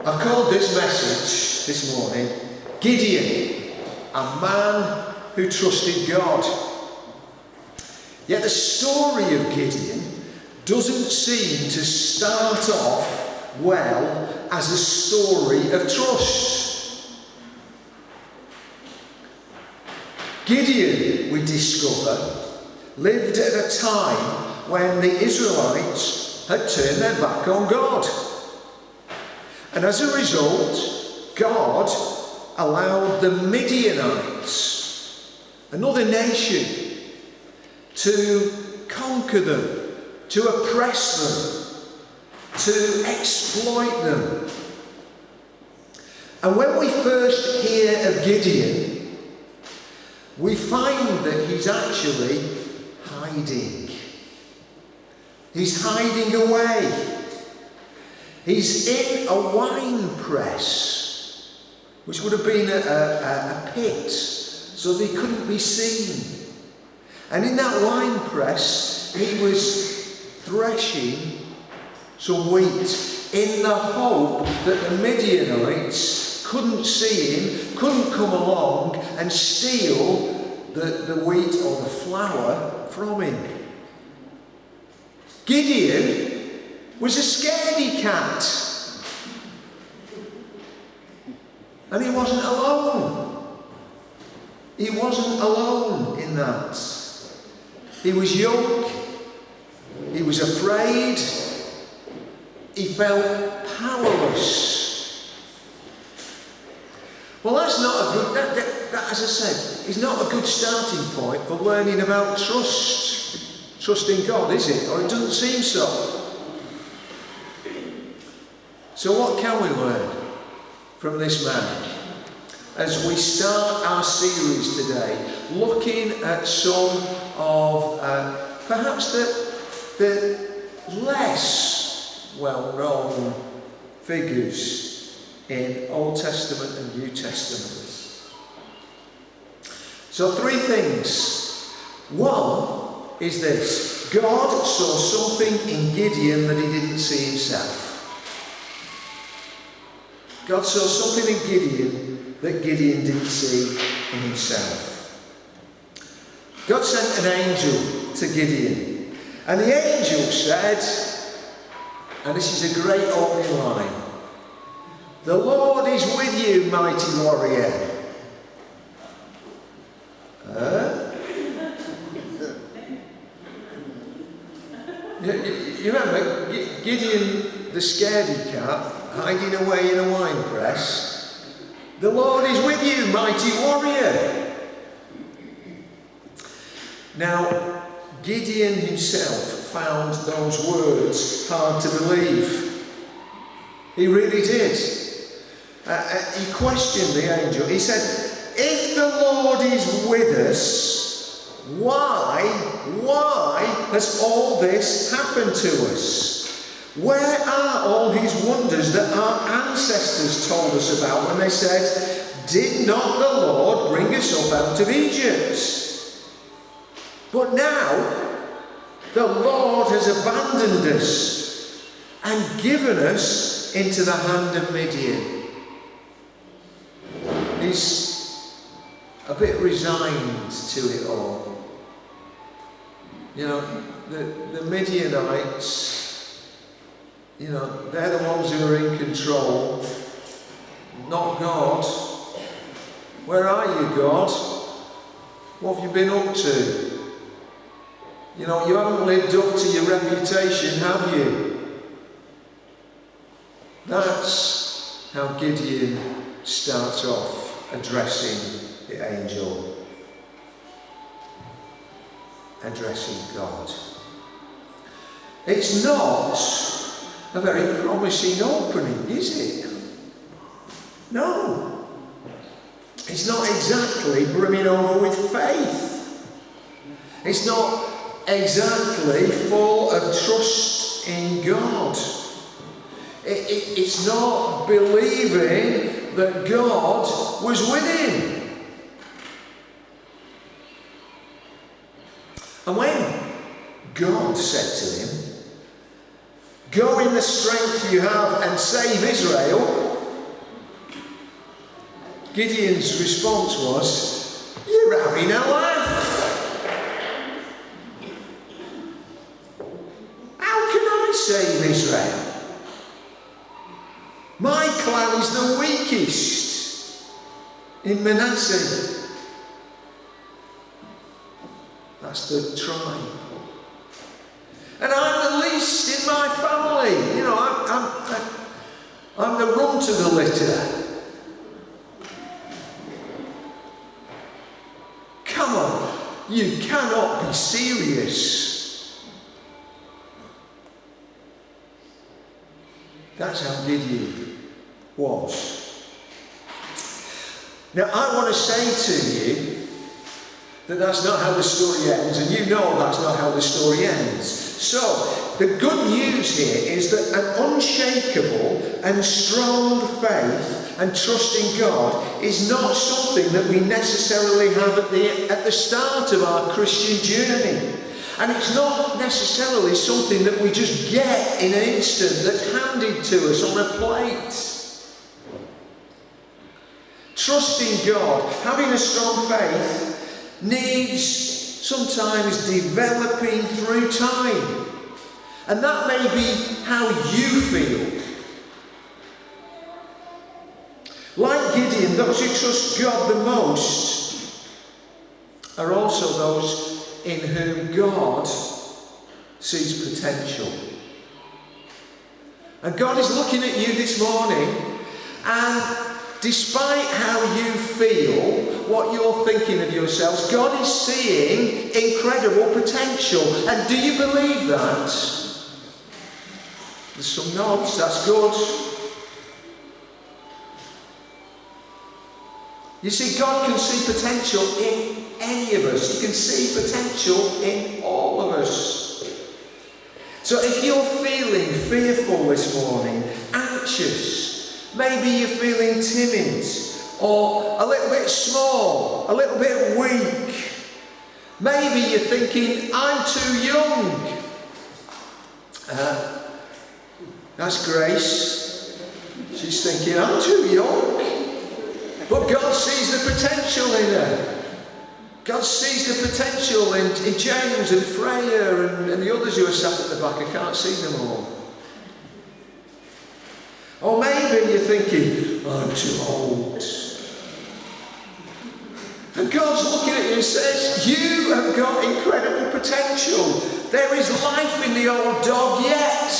I've called this message this morning, Gideon, a man who trusted God. Yet the story of Gideon doesn't seem to start off well as a story of trust. Gideon, we discover, lived at a time when the Israelites had turned their back on God. And as a result, God allowed the Midianites, another nation, to conquer them, to oppress them, to exploit them. And when we first hear of Gideon, we find that he's actually hiding. He's hiding away. He's in a wine press, which would have been a pit, so that he couldn't be seen. And in that wine press, he was threshing some wheat in the hope that the Midianites couldn't see him, couldn't come along and steal the wheat or the flour from him. Gideon was a scaredy cat. And he wasn't alone. He wasn't alone in that. He was young. He was afraid. He felt powerless. Well, that's not a good, that, as I said, is not a good starting point for learning about trusting God, is it? Or it doesn't seem so. So what can we learn from this man as we start our series today, looking at some of perhaps the less well-known figures in Old Testament and New Testament? So 3 things. One is this: God saw something in Gideon that he didn't see himself. God saw something in Gideon that Gideon didn't see in himself. God sent an angel to Gideon, and the angel said, and this is a great opening line, "The Lord is with you, mighty warrior." You remember Gideon, the scaredy cat, hiding away in a wine press. "The Lord is with you, mighty warrior." Now, Gideon himself found those words hard to believe. He really did. He questioned the angel. He said, "If the Lord is with us, why has all this happened to us? Where are all his wonders that our ancestors told us about when they said, 'Did not the Lord bring us up out of Egypt?' But now the Lord has abandoned us and given us into the hand of Midian." He's a bit resigned to it all. You know, the Midianites, you know, they're the ones who are in control, not God. Where are you, God? What have you been up to? You know, you haven't lived up to your reputation, have you? That's how Gideon starts off addressing the angel, addressing God. It's not a very promising opening, is it? No. It's not exactly brimming over with faith. It's not exactly full of trust in God. It's not believing that God was with him. And when God said to him, "Go in the strength you have and save Israel," Gideon's response was, "You're having a laugh. How can I save Israel? My clan is the weakest in Manasseh." That's the tribe. "And I'm the least in my family. You know, I'm the runt of the litter. Come on, you cannot be serious." That's how Gideon was. Now, I want to say to you that that's not how the story ends, and you know that's not how the story ends. So, the good news here is that an unshakable and strong faith and trust in God is not something that we necessarily have at the start of our Christian journey. And it's not necessarily something that we just get in an instant, that's handed to us on a plate. Trusting God, having a strong faith, needs sometimes developing through time. And that may be how you feel. Like Gideon, those who trust God the most are also those in whom God sees potential. And God is looking at you this morning, and despite how you feel, what you're thinking of yourselves, God is seeing incredible potential. And do you believe that? There's some nods, that's good. You see, God can see potential in any of us. He can see potential in all of us. So if you're feeling fearful this morning, anxious, maybe you're feeling timid, or a little bit small, a little bit weak, maybe you're thinking, "I'm too young." That's Grace. She's thinking, "I'm too young." But God sees the potential in her. God sees the potential in James and Freya and the others who are sat at the back. I can't see them all. Or maybe you're thinking, "I'm too old." And God's looking at you and says, "You have got incredible potential. There is life in the old dog yet."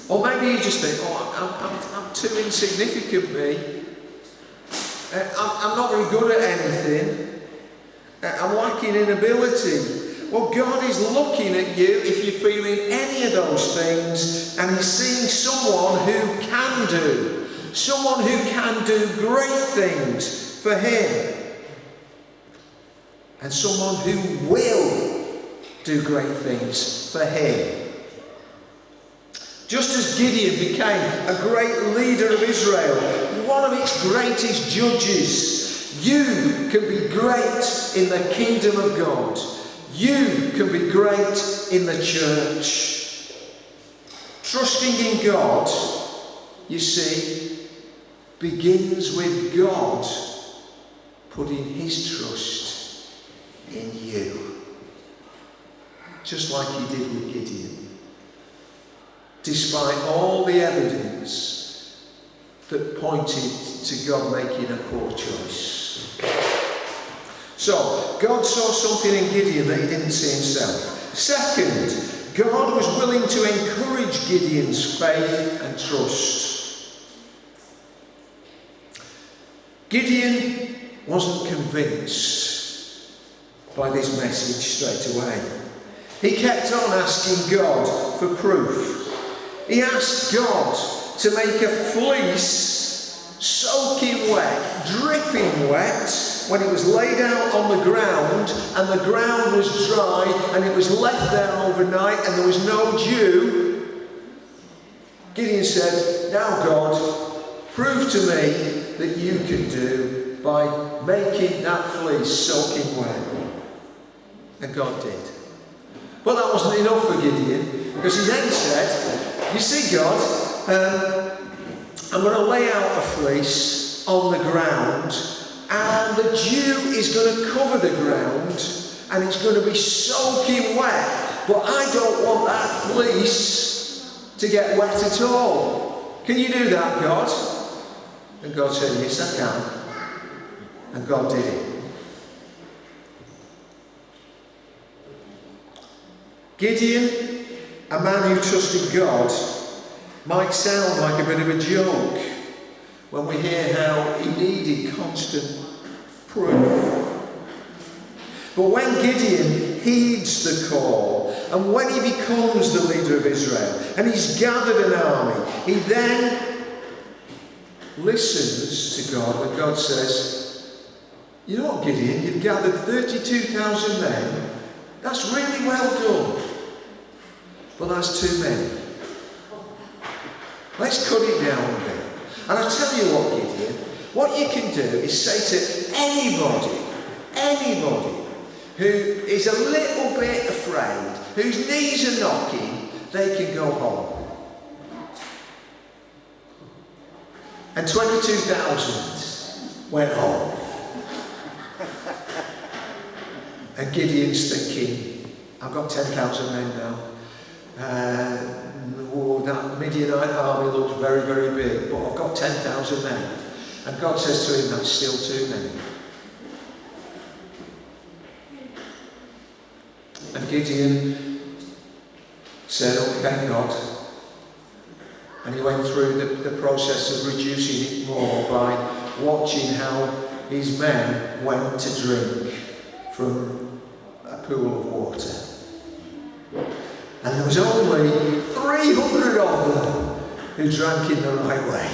Or maybe you just think, I'm too insignificant, me. I'm not very good at anything. I'm lacking in ability. Well, God is looking at you if you're feeling any of those things, and He's seeing someone who can do. Someone who can do great things for Him. And someone who will do great things for Him. Just as Gideon became a great leader of Israel, one of its greatest judges, you can be great in the kingdom of God. You can be great in the church. Trusting in God, you see, begins with God putting His trust in you. Just like He did with Gideon. Despite all the evidence that pointed to God making a poor choice. So, God saw something in Gideon that He didn't see Himself. Second, God was willing to encourage Gideon's faith and trust. Gideon wasn't convinced by this message straight away. He kept on asking God for proof. He asked God to make a fleece soaking wet, dripping wet, when it was laid out on the ground and the ground was dry and it was left there overnight and there was no dew. Gideon said, "Now God, prove to me that you can do by making that fleece soaking wet." And God did. But that wasn't enough for Gideon, because he then said, "You see, God, I'm going to lay out a fleece on the ground, and the dew is going to cover the ground, and it's going to be soaking wet. But I don't want that fleece to get wet at all. Can you do that, God? And God said, yes, I can. And God did it. Gideon, a man who trusted God, might sound like a bit of a joke when we hear how he needed constant proof. But when Gideon heeds the call, and when he becomes the leader of Israel, and he's gathered an army, he then listens to God when God says, you know what, Gideon, you've gathered 32,000 men. That's really well done. But that's too many. Let's cut it down a bit. And I tell you what, Gideon, what you can do is say to anybody who is a little bit afraid, whose knees are knocking, they can go home. And 22,000 went home. And Gideon's thinking, I've got 10,000 men now. That Midianite army looked very, very big, but I've got 10,000 men. And God says to him, that's still too many. And Gideon said, okay, God. And he went through the process of reducing it more by watching how his men went to drink from a pool of water. And there was only 300 of them who drank in the right way.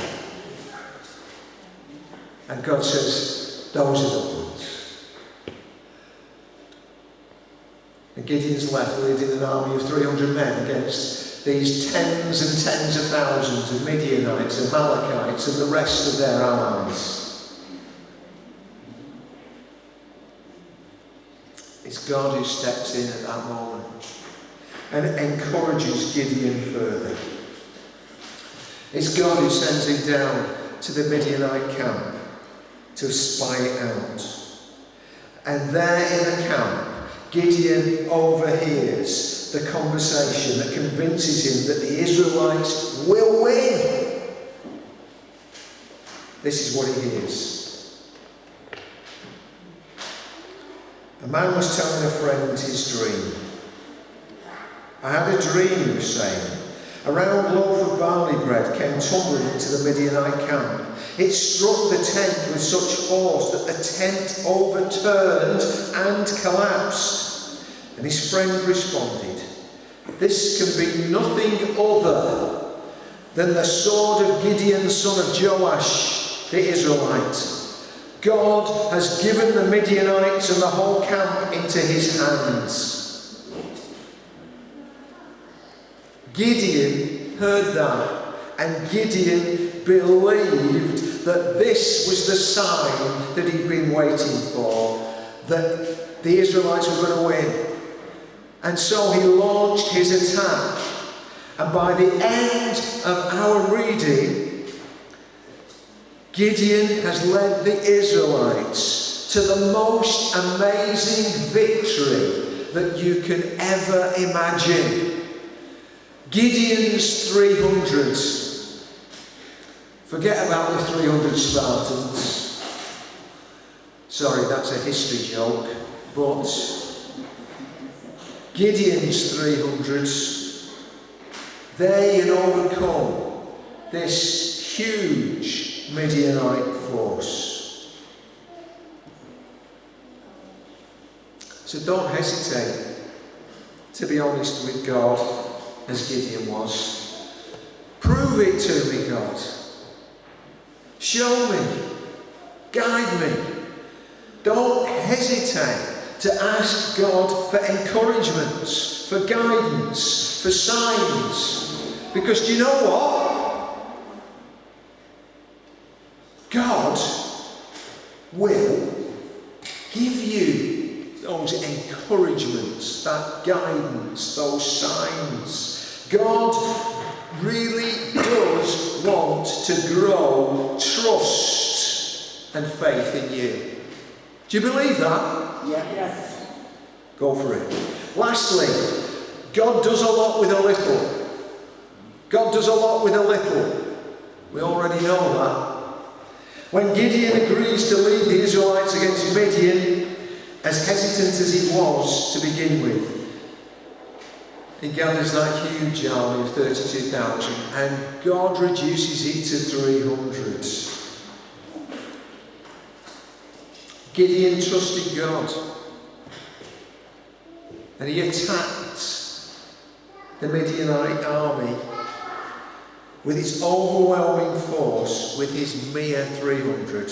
And God says, those are the ones. And Gideon's left leading an army of 300 men against these tens and tens of thousands of Midianites, Amalekites, and the rest of their allies. It's God who steps in at that moment and encourages Gideon further. It's God who sends him down to the Midianite camp to spy it out. And there in the camp, Gideon overhears the conversation that convinces him that the Israelites will win. This is what he hears. A man was telling a friend his dream. I had a dream, he was saying. A round loaf of barley bread came tumbling into the Midianite camp. It struck the tent with such force that the tent overturned and collapsed. And his friend responded, this can be nothing other than the sword of Gideon, son of Joash, the Israelite. God has given the Midianites and the whole camp into his hands. Gideon heard that, and Gideon believed that this was the sign that he'd been waiting for, that the Israelites were going to win. And so he launched his attack. And by the end of our reading, Gideon has led the Israelites to the most amazing victory that you can ever imagine. Gideon's 300. Forget about the 300 Spartans. Sorry, that's a history joke. But Gideon's 300, they had overcome this huge Midianite force. So don't hesitate to be honest with God, as Gideon was. Prove it to me, God. Show me. Guide me. Don't hesitate to ask God for encouragements, for guidance, for signs. Because do you know what? God will give you those encouragements, that guidance, those signs. God really does want to grow trust and faith in you. Do you believe that? Yeah. Yes. Go for it. Lastly, God does a lot with a little. God does a lot with a little. We already know that. When Gideon agrees to lead the Israelites against Midian, as hesitant as he was to begin with, he gathers that huge army of 32,000 and God reduces it to 300. Gideon trusted God and he attacked the Midianite army with its overwhelming force with his mere 300.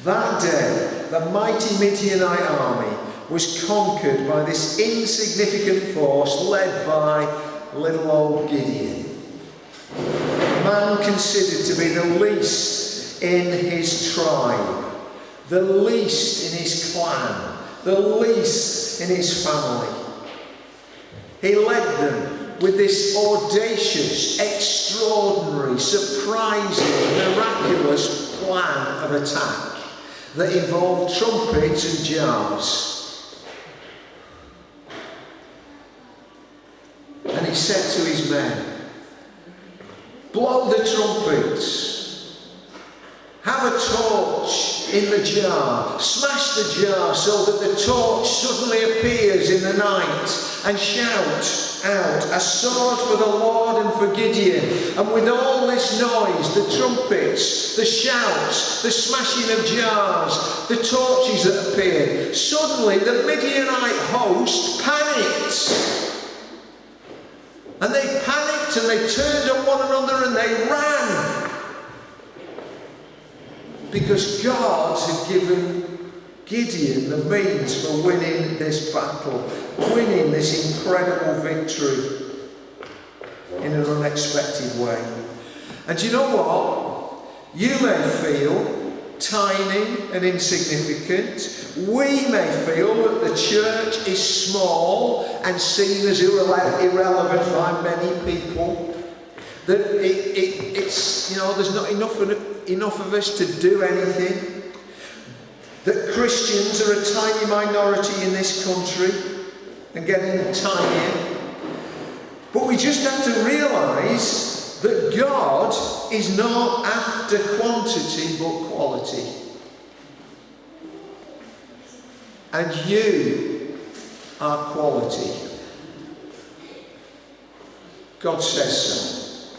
That day, the mighty Midianite army was conquered by this insignificant force led by little old Gideon, a man considered to be the least in his tribe, the least in his clan, the least in his family. He led them with this audacious, extraordinary, surprising, miraculous plan of attack that involved trumpets and jars. And he said to his men, blow the trumpets, have a torch in the jar, smash the jar so that the torch suddenly appears in the night, and shout out, a sword for the Lord and for Gideon. And with all this noise, the trumpets, the shouts, the smashing of jars, the torches that appeared, suddenly the Midianite host panicked. And they panicked and they turned on one another and they ran. Because God had given Gideon the means for winning this battle, winning this incredible victory in an unexpected way. And you know what? You may feel tiny and insignificant. We may feel that the church is small and seen as irrelevant by many people. That it's there's not enough of us to do anything. That Christians are a tiny minority in this country and getting tinier. But we just have to realise that God is not after quantity but quality. And you are quality. God says so.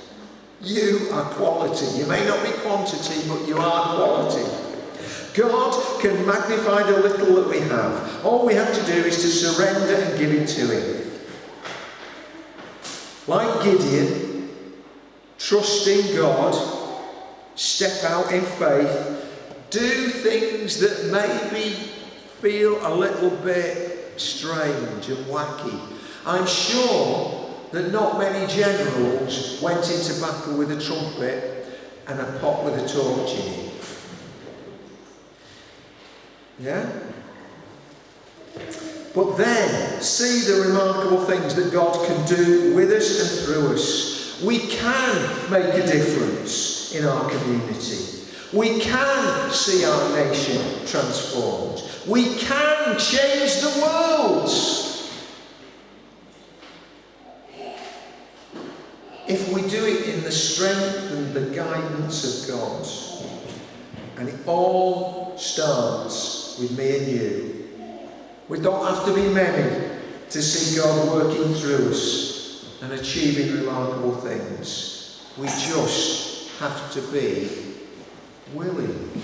You are quality. You may not be quantity, but you are quality. God can magnify the little that we have. All we have to do is to surrender and give it to Him. Like Gideon, trusting God, step out in faith, do things that maybe feel a little bit strange and wacky. I'm sure that not many generals went into battle with a trumpet and a pot with a torch in it. Yeah? But then, see the remarkable things that God can do with us and through us. We can make a difference in our community. We can see our nation transformed. We can change the world. If we do it in the strength and the guidance of God. And it all starts with me and you. We don't have to be many to see God working through us and achieving remarkable things. We just have to be willing.